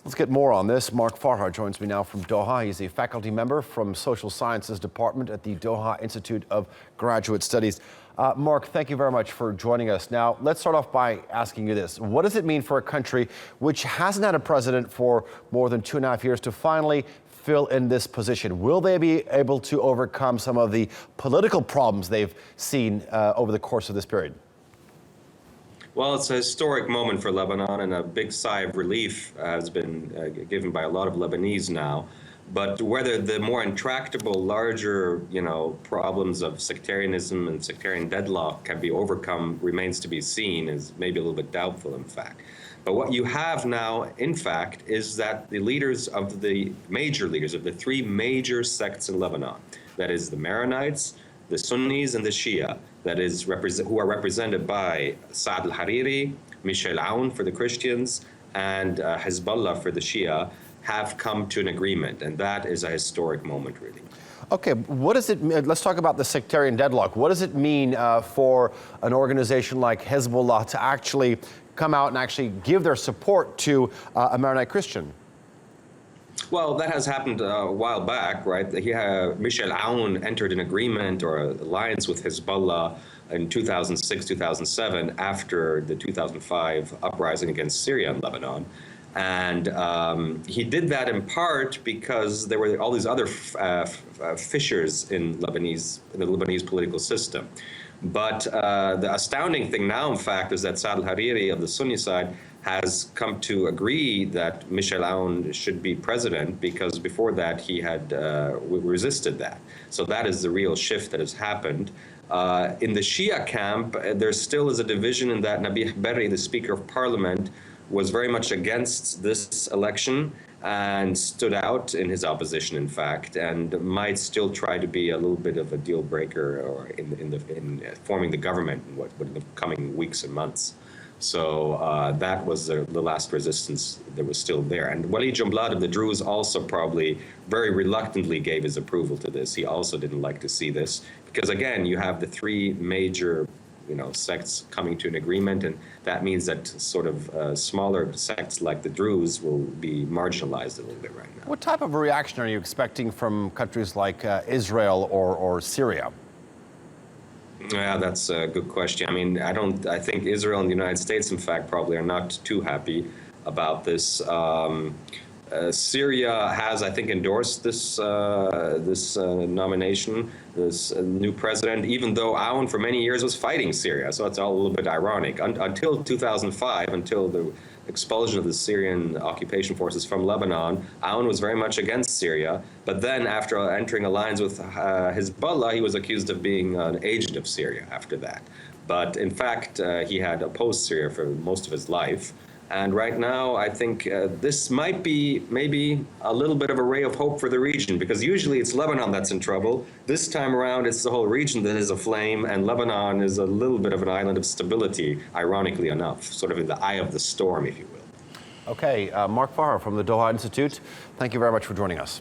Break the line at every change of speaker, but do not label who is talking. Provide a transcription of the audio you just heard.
Let's get more on this. Mark Farha joins me now from Doha. He's a faculty member from Social Sciences Department at the Doha Institute of Graduate Studies. Mark, thank you very much for joining us. Now, let's start off by asking you this. What does it mean for a country which hasn't had a president for more than 2.5 years to finally fill in this position? Will they be able to overcome some of the political problems they've seen over the course of this period?
Well, it's a historic moment for Lebanon, and a big sigh of relief has been given by a lot of Lebanese now. But whether the more intractable, larger, problems of sectarianism and sectarian deadlock can be overcome remains to be seen, is maybe a little bit doubtful, in fact. But what you have now, in fact, is that the major leaders of the three major sects in Lebanon, that is the Maronites, the Sunnis, and the Shia, that is who are represented by Saad Hariri, Michel Aoun for the Christians, and Hezbollah for the Shia, have come to an agreement, and that is a historic moment, really.
Okay, what does it mean? Let's talk about the sectarian deadlock. What does it mean for an organization like Hezbollah to actually come out and actually give their support to a Maronite Christian?
Well, that has happened a while back, right? Michel Aoun entered an agreement or an alliance with Hezbollah in 2006, 2007, after the 2005 uprising against Syria and Lebanon. And he did that in part because there were all these other fissures in the Lebanese political system. But the astounding thing now, in fact, is that Saad Hariri of the Sunni side has come to agree that Michel Aoun should be president, because before that he had resisted that. So that is the real shift that has happened. In the Shia camp, there still is a division in that Nabih Berri, the Speaker of Parliament, was very much against this election and stood out in his opposition, in fact, and might still try to be a little bit of a deal breaker or in forming the government in the coming weeks and months. So that was the last resistance that was still there. And Walid Jumblat of the Druze also probably very reluctantly gave his approval to this. He also didn't like to see this because, again, you have the three major sects coming to an agreement, and that means that sort of smaller sects like the Druze will be marginalized a little bit right now.
What type of a reaction are you expecting from countries like Israel or Syria?
Yeah, that's a good question. I mean, I think Israel and the United States, in fact, probably are not too happy about this. Syria has, I think, endorsed this nomination, this new president, even though Aoun for many years was fighting Syria. So it's all a little bit ironic. Until 2005, until the expulsion of the Syrian occupation forces from Lebanon, Aoun was very much against Syria. But then after entering alliance with Hezbollah, he was accused of being an agent of Syria after that. But in fact, he had opposed Syria for most of his life. And right now, I think this might be maybe a little bit of a ray of hope for the region, because usually it's Lebanon that's in trouble. This time around, it's the whole region that is aflame, and Lebanon is a little bit of an island of stability, ironically enough, sort of in the eye of the storm, if you will.
Okay, Mark Farha from the Doha Institute, thank you very much for joining us.